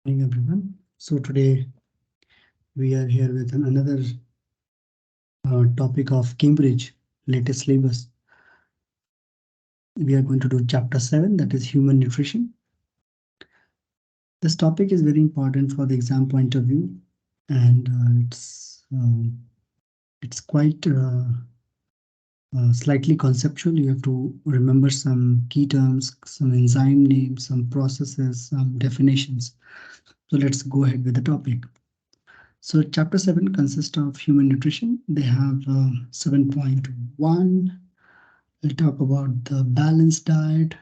Morning, everyone. So today we are here with another topic of Cambridge latest syllabus. We are going to do chapter 7, that is human nutrition. This topic is very important for the exam point of view, and it's quite slightly conceptual. You have to remember some key terms, some enzyme names, some processes, some definitions. So let's go ahead with the topic. So chapter 7 consists of human nutrition. They have 7.1. We'll talk about the balanced diet,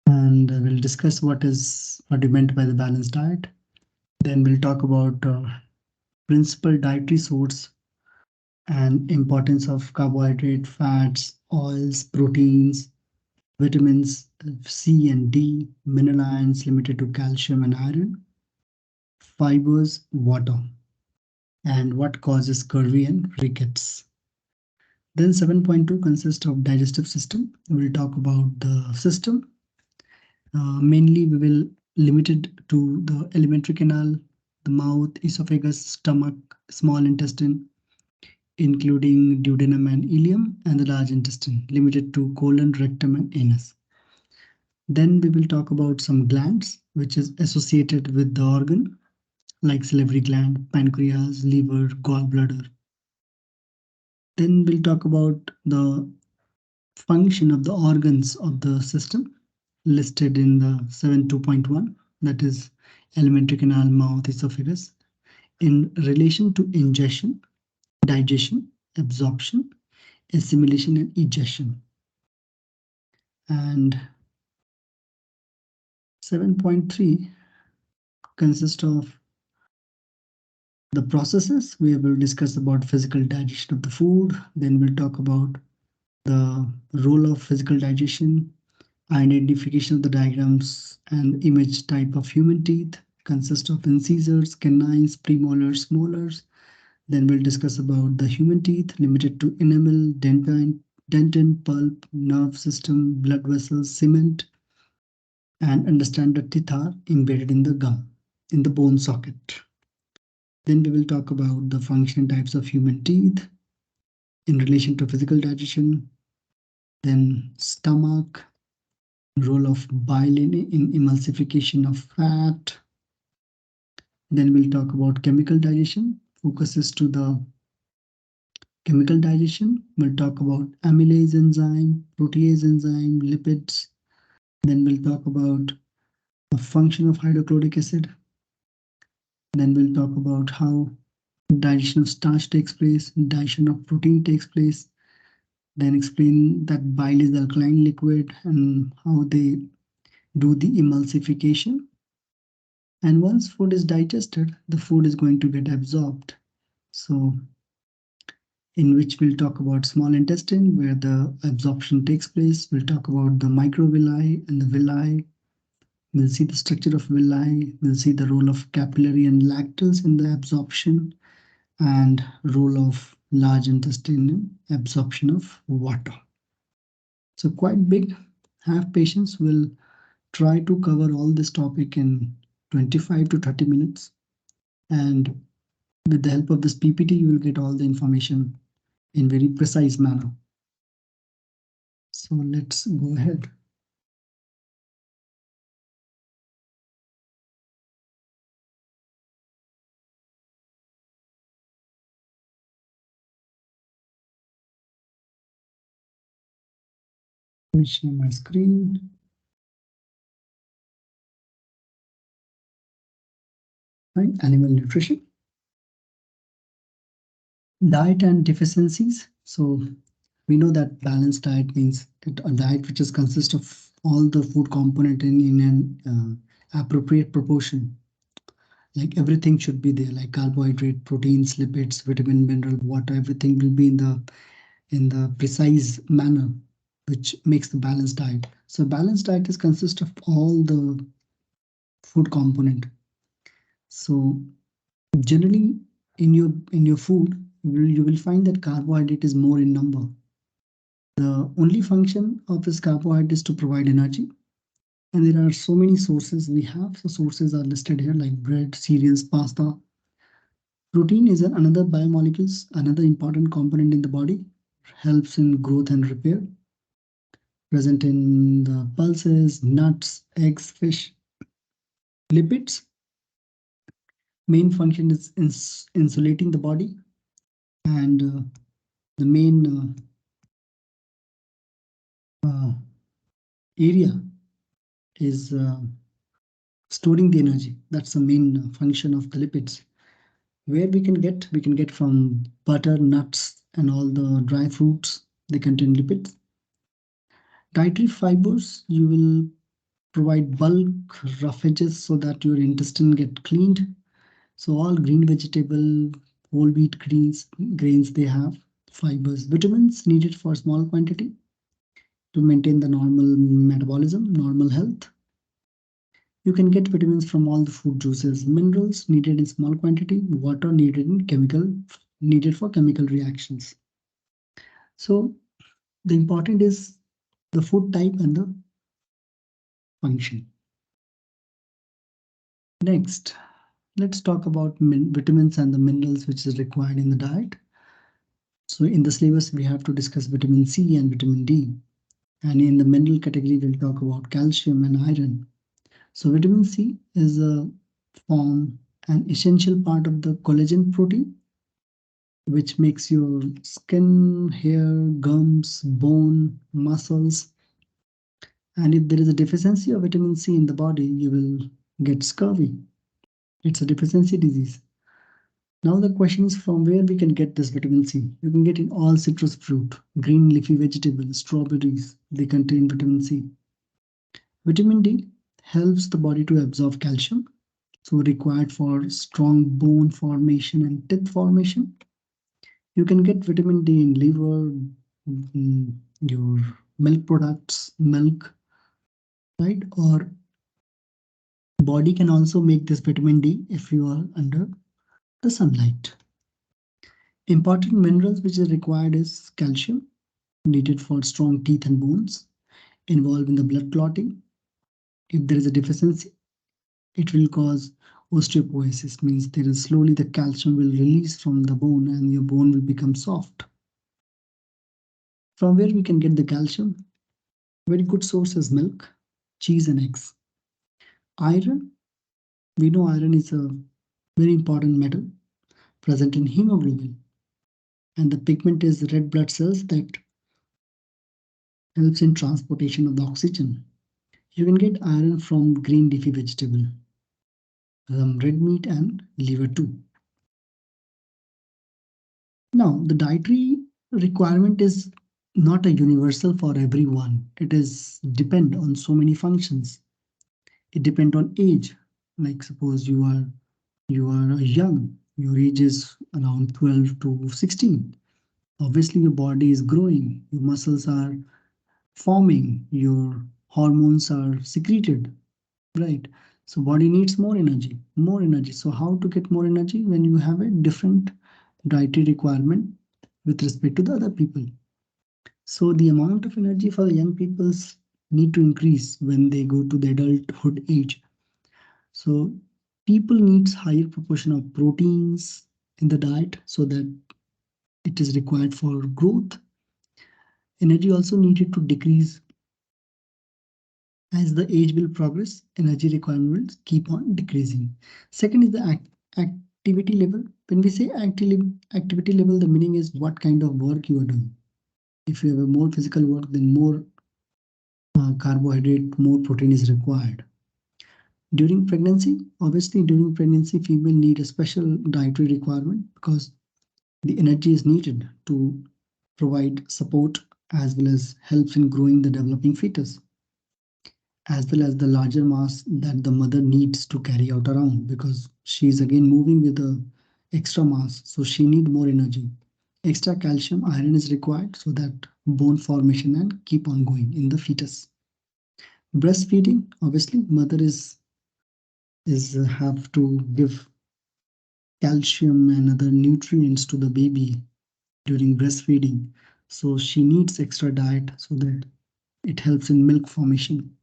and we'll discuss what you meant by the balanced diet. Then we'll talk about principal dietary source and importance of carbohydrate, fats, oils, proteins, vitamins C and D, mineral ions limited to calcium and iron, fibers, water, and what causes scurvy and rickets. Then 7.2 consists of digestive system. We'll talk about the system. Mainly we will limit it to the alimentary canal, the mouth, esophagus, stomach, small intestine, including duodenum and ileum, and the large intestine, limited to colon, rectum, and anus. Then we will talk about some glands, which is associated with the organ, like salivary gland, pancreas, liver, gallbladder. Then we'll talk about the function of the organs of the system listed in the 7.2.1, that is alimentary canal, mouth, esophagus, in relation to ingestion, digestion, absorption, assimilation, and egestion. And 7.3 consists of the processes. We will discuss about physical digestion of the food. Then we'll talk about the role of physical digestion, identification of the diagrams and image type of human teeth consist of incisors, canines, premolars, molars. Then we'll discuss about the human teeth limited to enamel, dentin, pulp, nerve system, blood vessels, cement, and understand that teeth are embedded in the gum, in the bone socket. Then we will talk about the function types of human teeth in relation to physical digestion, then stomach, role of bile in emulsification of fat. Then we'll talk about chemical digestion, focuses to the chemical digestion. We'll talk about amylase enzyme, protease enzyme, lipids. Then we'll talk about the function of hydrochloric acid. Then we'll talk about how digestion of starch takes place, digestion of protein takes place. Then explain that bile is alkaline liquid and how they do the emulsification. And once food is digested, the food is going to get absorbed. So in which we'll talk about small intestine where the absorption takes place. We'll talk about the microvilli and the villi. We'll see the structure of villi. We'll see the role of capillary and lactals in the absorption and role of large intestine in absorption of water. So quite big. Have patience. We'll try to cover all this topic in 25 to 30 minutes. And with the help of this PPT, you will get all the information in very precise manner. So let's go ahead. Let me share my screen. Right, animal nutrition. Diet and deficiencies. So we know that balanced diet means a diet which is consist of all the food component in an appropriate proportion. Like everything should be there, like carbohydrate, proteins, lipids, vitamin, mineral, water, everything will be in the precise manner which makes the balanced diet. So balanced diet is consist of all the food component. So generally in your food you will find that carbohydrate is more in number. The only function of this carbohydrate is to provide energy, And there are so many sources we have. So sources are listed here like bread, cereals, pasta. Protein is another biomolecules, another important component in the body, helps in growth and repair, present in the pulses, nuts, eggs, fish. Lipids, main function is insulating the body, and the main area is storing the energy. That's the main function of the lipids. Where we can get from butter, nuts, and all the dry fruits. They contain lipids. Dietary fibers, you will provide bulk roughages so that your intestine get cleaned. So all green vegetable, whole wheat grains they have fibers. Vitamins needed for small quantity to maintain the normal metabolism, normal health. You can get vitamins from all the fruit juices. Minerals needed in small quantity. Water needed for chemical reactions. So the important is the food type and the function. Next, let's talk about vitamins and the minerals which is required in the diet. So in the syllabus, we have to discuss vitamin C and vitamin D. And in the mineral category, we'll talk about calcium and iron. So vitamin C is a form an essential part of the collagen protein, which makes your skin, hair, gums, bone, muscles. And if there is a deficiency of vitamin C in the body, you will get scurvy. It's a deficiency disease. Now the question is from where we can get this vitamin C. You can get in all citrus fruit, green leafy vegetables, strawberries. They contain vitamin C. Vitamin D helps the body to absorb calcium, so required for strong bone formation and teeth formation. You can get vitamin D in liver, your milk products, milk, right? Or body can also make this vitamin D if you are under the sunlight. Important minerals which is required is calcium, needed for strong teeth and bones, involved in the blood clotting. If there is a deficiency, it will cause osteoporosis, means there is slowly the calcium will release from the bone and your bone will become soft. From where we can get the calcium? Very good source is milk, cheese and eggs. Iron, we know iron is a very important metal present in hemoglobin, and the pigment is red blood cells that helps in transportation of the oxygen. You can get iron from green leafy vegetable, red meat and liver too. Now, the dietary requirement is not a universal for everyone. It is depend on so many functions. It depend on age. Like suppose you are young, your age is around 12 to 16. Obviously, your body is growing, your muscles are forming, your hormones are secreted, right? So body needs more energy, more energy. So how to get more energy when you have a different dietary requirement with respect to the other people? So the amount of energy for the young peoples need to increase when they go to the adulthood age. So people needs higher proportion of proteins in the diet so that it is required for growth. Energy also needed to decrease as the age will progress. Energy requirements keep on decreasing. Second is the activity level. When we say activity level, the meaning is what kind of work you are doing. If you have a more physical work, then more carbohydrate, more protein is required. During pregnancy, obviously during pregnancy, female need a special dietary requirement because the energy is needed to provide support as well as helps in growing the developing fetus, as well as the larger mass that the mother needs to carry out around because she is again moving with the extra mass, so she need more energy. Extra calcium, iron is required so that bone formation and keep on going in the fetus. Breastfeeding, obviously, mother is have to give calcium and other nutrients to the baby during breastfeeding. So she needs extra diet so that it helps in milk formation.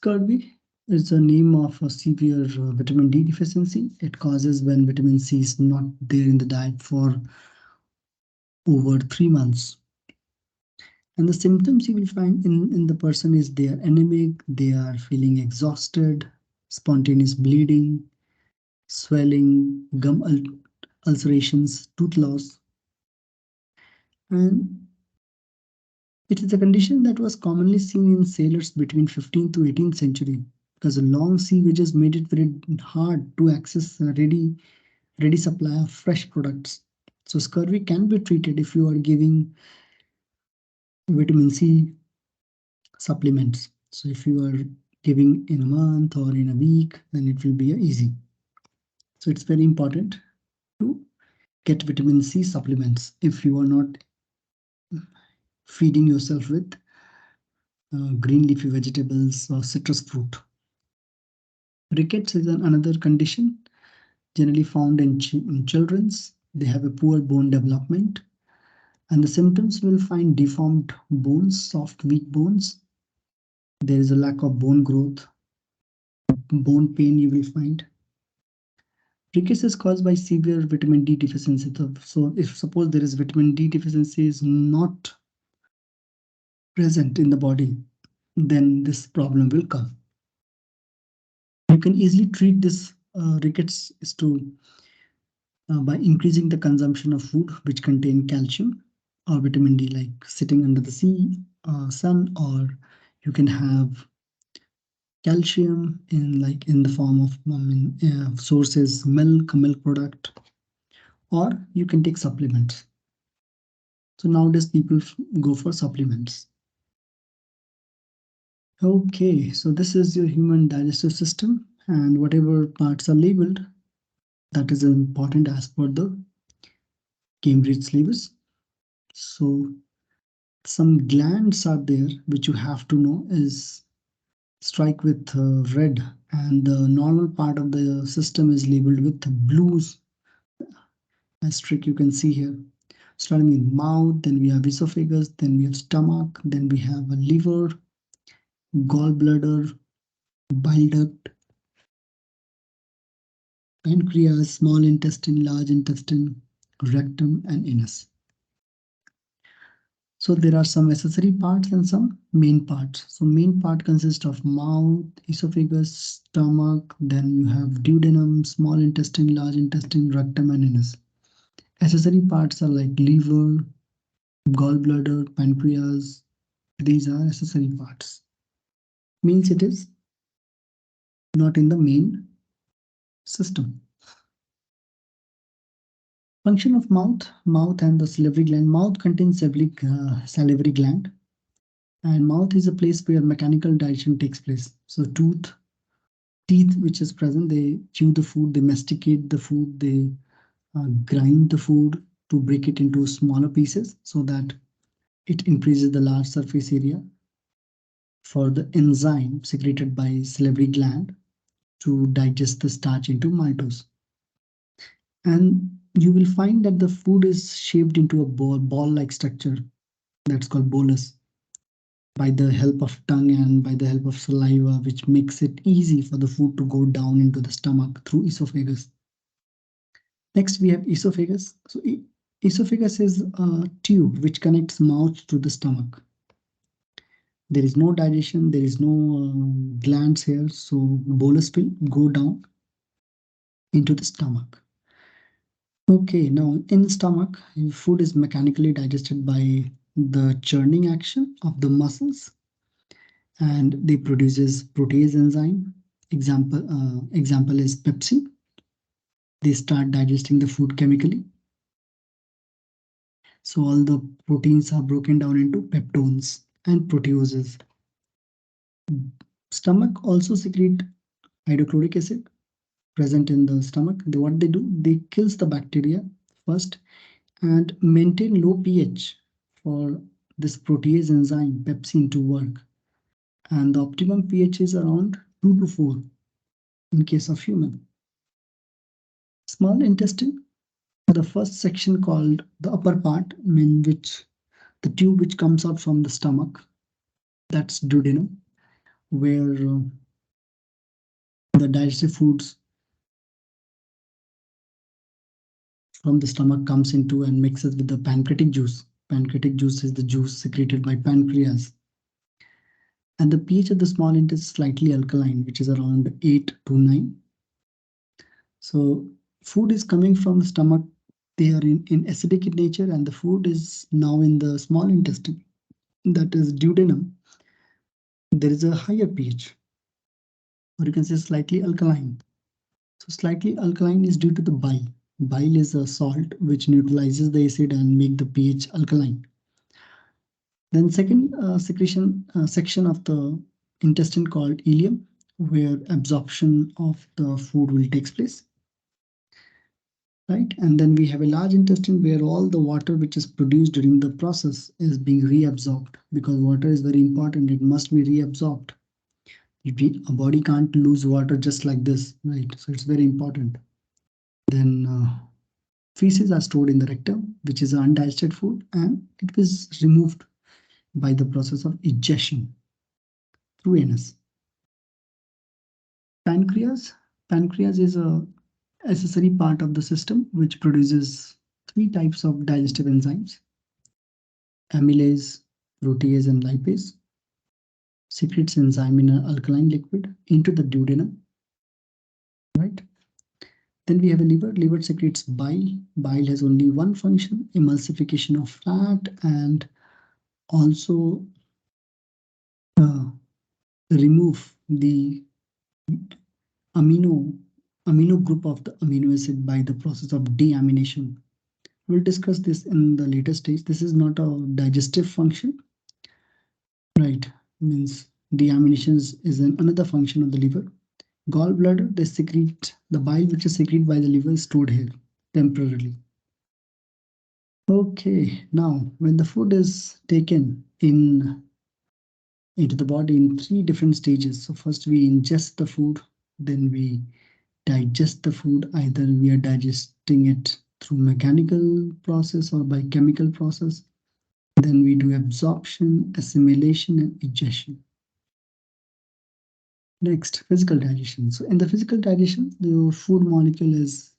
Scurvy is the name of a severe vitamin D deficiency. It causes when vitamin C is not there in the diet for over 3 months. And the symptoms you will find in the person is they are anemic, they are feeling exhausted, spontaneous bleeding, swelling, ulcerations, tooth loss. And it is a condition that was commonly seen in sailors between 15th to 18th century because the long sea voyages made it very hard to access a ready supply of fresh products. So scurvy can be treated if you are giving vitamin C supplements. So if you are giving in a month or in a week, then it will be easy. So it's very important to get vitamin C supplements if you are not feeding yourself with green leafy vegetables or citrus fruit. Rickets is another condition generally found in children's. They have a poor bone development, and the symptoms will find deformed bones, soft, weak bones. There is a lack of bone growth, bone pain you will find. Rickets is caused by severe vitamin D deficiency. So if suppose there is vitamin D deficiency is not present in the body, then this problem will come. You can easily treat this rickets is to by increasing the consumption of food which contain calcium or vitamin D, like sitting under the sun, or you can have calcium in the form of sources, milk product, or you can take supplements. So nowadays people go for supplements. Okay, so this is your human digestive system, and whatever parts are labeled, that is important as per the Cambridge syllabus. So some glands are there which you have to know is strike with red, and the normal part of the system is labeled with blues asterisk you can see here. Starting with mouth, then we have esophagus, then we have stomach, then we have a liver, gallbladder, bile duct, pancreas, small intestine, large intestine, rectum, and anus. So there are some accessory parts and some main parts. So main part consists of mouth, esophagus, stomach, then you have duodenum, small intestine, large intestine, rectum, and anus. Accessory parts are like liver, gallbladder, pancreas. These are accessory parts. Means it is not in the main system. Function of mouth and the salivary gland. Mouth contains salivary gland, and mouth is a place where mechanical digestion takes place. So teeth which is present, they chew the food, they masticate the food, they grind the food to break it into smaller pieces so that it increases the large surface area for the enzyme secreted by salivary gland to digest the starch into maltose. And you will find that the food is shaped into a ball-like structure that's called bolus by the help of tongue and by the help of saliva, which makes it easy for the food to go down into the stomach through esophagus. Next, we have esophagus. So esophagus is a tube which connects mouth to the stomach. There is no digestion, there is no glands here, so bolus will go down into the stomach. Okay, now in stomach, food is mechanically digested by the churning action of the muscles, and they produces protease enzyme. Example is Pepsi. They start digesting the food chemically. So all the proteins are broken down into peptones and proteoses. Stomach also secrete hydrochloric acid present in the stomach. What they do, they kills the bacteria first and maintain low pH for this protease enzyme pepsin to work. And the optimum pH is around 2 to 4 in case of human. Small intestine, the first section called the upper part, in which the tube which comes out from the stomach, that's duodenum. where the digestive foods from the stomach comes into and mixes with the pancreatic juice. Pancreatic juice is the juice secreted by pancreas. And the pH of the small intestine is slightly alkaline, which is around 8 to 9. So food is coming from the stomach. They are in acidic in nature, and the food is now in the small intestine, that is duodenum. There is a higher pH, or you can say slightly alkaline. So slightly alkaline is due to the bile. Bile is a salt which neutralizes the acid and make the pH alkaline. Then second secretion section of the intestine called ileum, where absorption of the food will take place, right? And then we have a large intestine where all the water which is produced during the process is being reabsorbed, because water is very important. It must be reabsorbed. A body can't lose water just like this, right? So it's very important. Then feces are stored in the rectum, which is undigested food, and it is removed by the process of egestion through anus. Pancreas. Pancreas is a accessory part of the system which produces three types of digestive enzymes: amylase, protease, and lipase. Secretes enzyme in an alkaline liquid into the duodenum, right? Then we have a liver. Liver secretes bile. Bile has only one function: emulsification of fat, and also uh, remove the amino amino group of the amino acid by the process of deamination. We'll discuss this in the later stage. This is not a digestive function, right? Means deamination is another function of the liver. Gallbladder, they secrete the bile which is secreted by the liver is stored here temporarily. Okay, now when the food is taken into the body in three different stages. So first we ingest the food, then we digest the food. Either we are digesting it through mechanical process or by chemical process. Then we do absorption, assimilation, and digestion. Next, physical digestion. So in the physical digestion, the food molecule is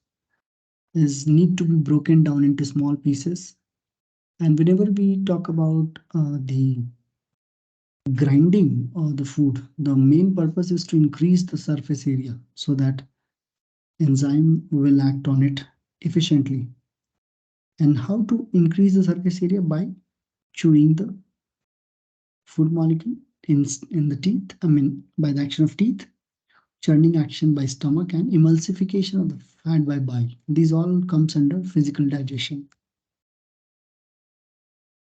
need to be broken down into small pieces. And whenever we talk about the grinding of the food, the main purpose is to increase the surface area so that enzyme will act on it efficiently. And how to increase the surface area? By chewing the food molecule in the teeth, I mean by the action of teeth, churning action by stomach, and emulsification of the fat by bile. These all comes under physical digestion.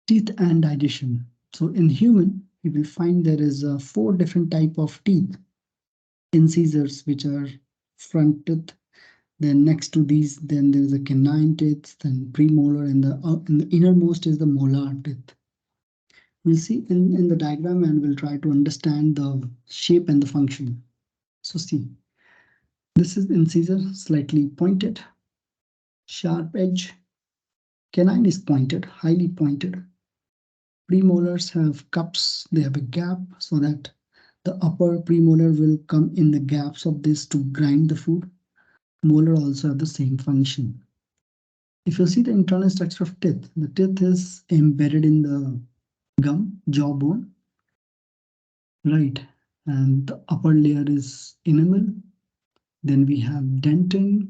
Teeth and digestion. So in human, we will find there is four different type of teeth. Incisors, which are front teeth. Then next to these, then there is a canine teeth, then premolar, and the innermost is the molar teeth. We'll see in the diagram and we'll try to understand the shape and the function. So see, this is incisor, slightly pointed, sharp edge. Canine is pointed, highly pointed. Premolars have cups, they have a gap so that the upper premolar will come in the gaps of this to grind the food. Molar also have the same function. If you see the internal structure of teeth, the teeth is embedded in the gum, jawbone, right? And the upper layer is enamel. Then we have dentin.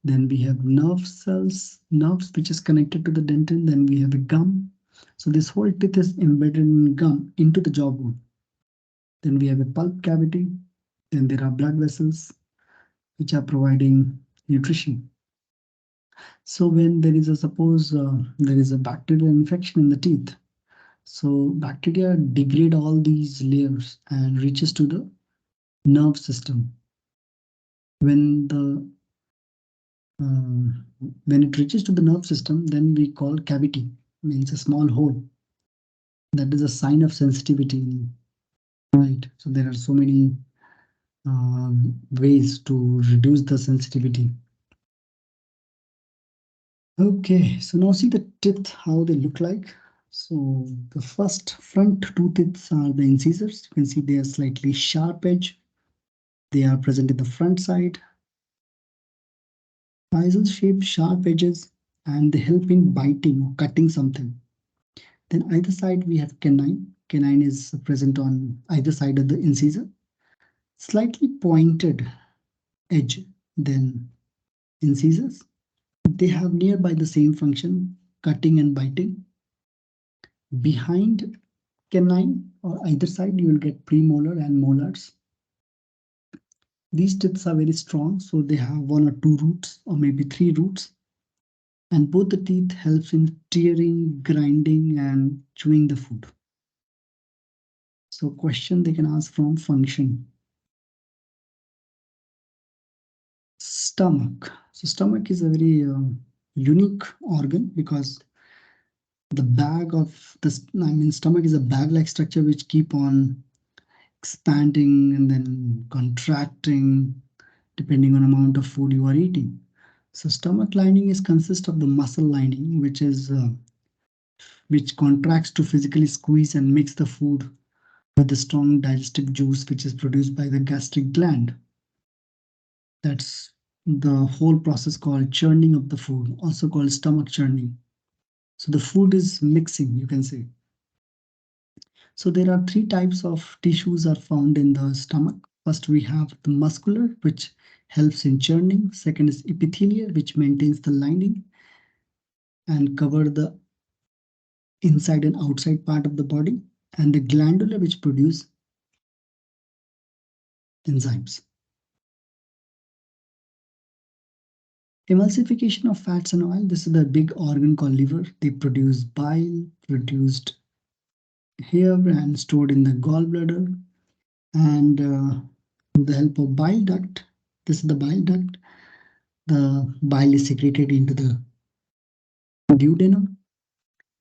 Then we have nerve cells, nerves which is connected to the dentin. Then we have a gum. So this whole teeth is embedded in gum into the jawbone. Then we have a pulp cavity. Then there are blood vessels which are providing nutrition. So when there is a suppose there is a bacterial infection in the teeth, so bacteria degrade all these layers and reaches to the nerve system. When the when it reaches to the nerve system, then we call cavity, means a small hole. That is a sign of sensitivity, right? So there are so many ways to reduce the sensitivity. Okay, so now see the teeth, how they look like. So the first front two teeth are the incisors. You can see they are slightly sharp edge. They are present in the front side. Incisal shape sharp edges and they help in biting or cutting something. Then either side we have canine. Canine is present on either side of the incisor. Slightly pointed edge than incisors. They have nearby the same function, cutting and biting. Behind canine or either side, you will get premolar and molars. These tips are very strong, so they have one or two roots or maybe three roots. And both the teeth helps in tearing, grinding, and chewing the food. So question they can ask from function. Stomach. So stomach is a very unique organ because the bag of this, I mean, stomach is a bag-like structure which keep on expanding and then contracting depending on amount of food you are eating. So stomach lining is consist of the muscle lining, which contracts to physically squeeze and mix the food with the strong digestive juice which is produced by the gastric gland. That's the whole process called churning of the food, also called stomach churning. So the food is mixing, you can say. So there are three types of tissues are found in the stomach. First, we have the muscular, which helps in churning. Second is epithelial, which maintains the lining and cover the inside and outside part of the body. And the glandular, which produce enzymes. Emulsification of fats and oil. This is the big organ called liver. They produce bile, produced here and stored in the gallbladder. And with the help of bile duct, this is the bile duct. The bile is secreted into the duodenum.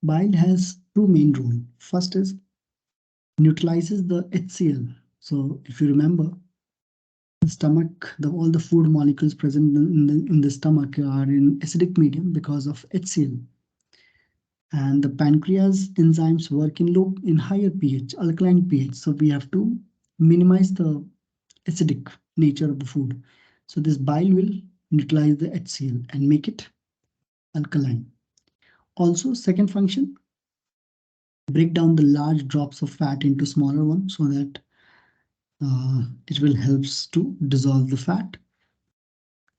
Bile has two main roles. First is neutralizes the HCl. So if you remember, the stomach, all the food molecules present in the stomach are in acidic medium because of HCl. And the pancreas enzymes work in higher pH, alkaline pH. So we have to minimize the acidic nature of the food. So this bile will neutralize the HCl and make it alkaline. Also, second function, break down the large drops of fat into smaller ones so that it will helps to dissolve the fat,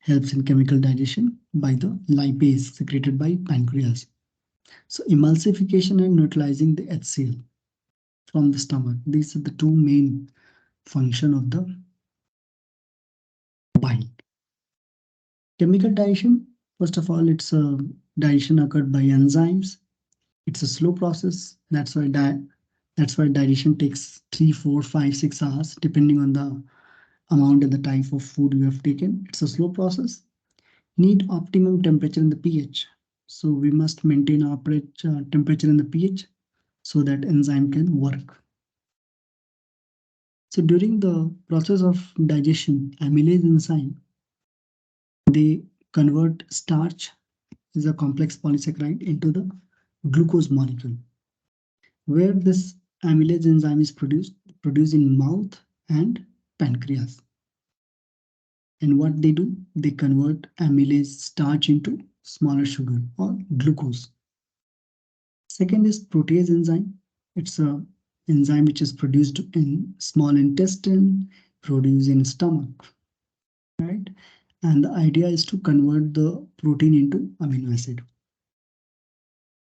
helps in chemical digestion by the lipase secreted by pancreas. So emulsification and neutralizing the HCl from the stomach. These are the two main function of the bile. Chemical digestion, first of all, it's a digestion occurred by enzymes. It's a slow process. That's why digestion takes 3, 4, 5, 6 hours, depending on the amount and the type of food you have taken. It's a slow process. Need optimum temperature in the pH. So we must maintain our temperature in the pH so that enzyme can work. So during the process of digestion, amylase enzyme, they convert starch, is a complex polysaccharide, into the glucose molecule, where this amylase enzyme is produced in mouth and pancreas. And what they do, they convert amylase starch into smaller sugar or glucose. Second is protease enzyme. It's a enzyme which is produced in small intestine, produced in stomach, right? And the idea is to convert the protein into amino acid.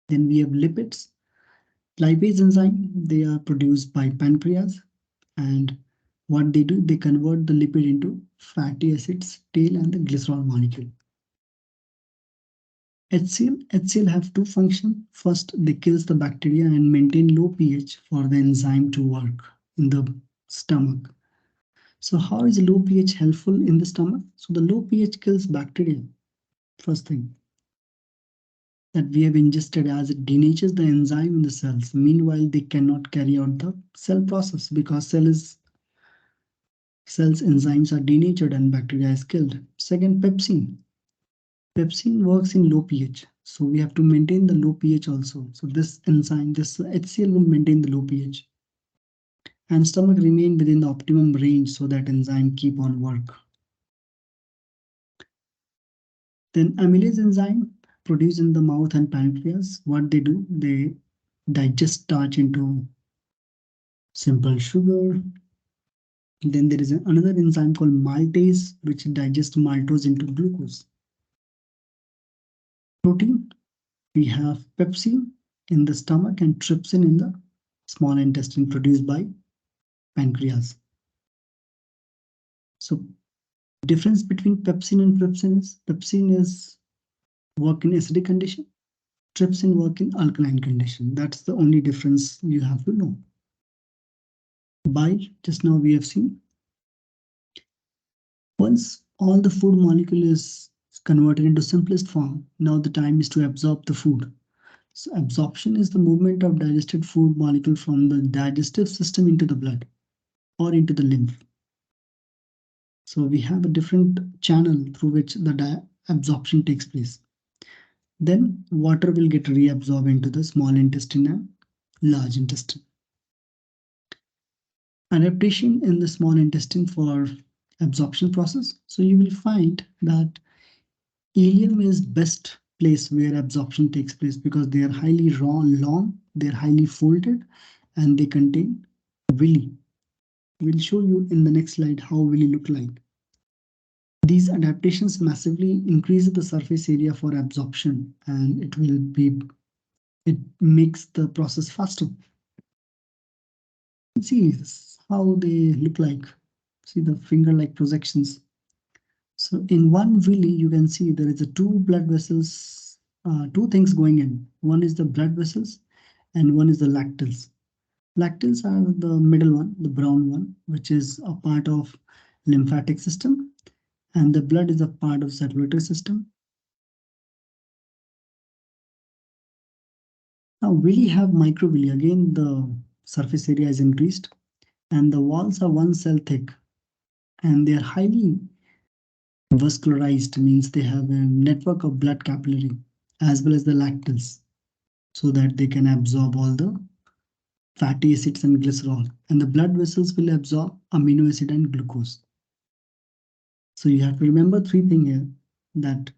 Then we have lipids. Lipase enzyme, they are produced by pancreas, and what they do, they convert the lipid into fatty acids, tail, and the glycerol molecule. HCl have two functions. First, they kills the bacteria and maintain low pH for the enzyme to work in the stomach. So how is low pH helpful in the stomach? So the low pH kills bacteria, first thing that we have ingested, as it denatures the enzyme in the cells. Meanwhile, they cannot carry out the cell process because cells enzymes are denatured and bacteria is killed. Second, pepsin. Pepsin works in low pH. So we have to maintain the low pH also. So this enzyme, this HCl will maintain the low pH. And stomach remain within the optimum range so that enzyme keep on work. Then amylase enzyme produced in the mouth and pancreas, what they do, they digest starch into simple sugar. Then there is another enzyme called maltase, which digests maltose into glucose. Protein, we have pepsin in the stomach and trypsin in the small intestine produced by pancreas. So difference between pepsin and trypsin is pepsin is work in acidic condition, trypsin work in alkaline condition. That's the only difference you have to know. Bile, just now we have seen. Once all the food molecule is converted into simplest form, now the time is to absorb the food. So absorption is the movement of digested food molecule from the digestive system into the blood or into the lymph. So we have a different channel through which the absorption takes place. Then water will get reabsorbed into the small intestine and large intestine. Adaptation in the small intestine for absorption process. So you will find that ileum is best place where absorption takes place because they are highly long, they are highly folded, and they contain villi. We'll show you in the next slide how villi look like. These adaptations massively increase the surface area for absorption, and it makes the process faster. See how they look like. See the finger-like projections. So in one villi, you can see there is a two blood vessels, two things going in. One is the blood vessels and one is the lacteals. Lacteals are the middle one, the brown one, which is a part of lymphatic system, and the blood is a part of circulatory system. Now villi have microvilli. Again, the surface area is increased, and the walls are one cell thick, and they are highly vascularized, means they have a network of blood capillary as well as the lacteals, so that they can absorb all the fatty acids and glycerol, and the blood vessels will absorb amino acid and glucose. So you have to remember three things here, that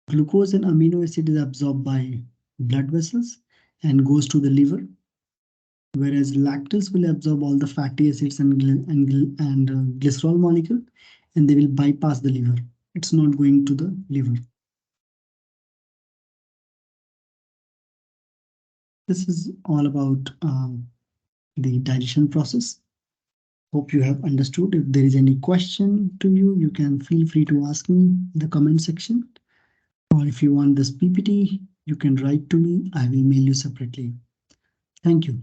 glucose and amino acid is absorbed by blood vessels and goes to the liver, whereas lactose will absorb all the fatty acids and glycerol molecule, and they will bypass the liver. It's not going to the liver. This is all about the digestion process. Hope you have understood. If there is any question to you, you can feel free to ask me in the comment section. Or if you want this PPT, you can write to me. I will mail you separately. Thank you.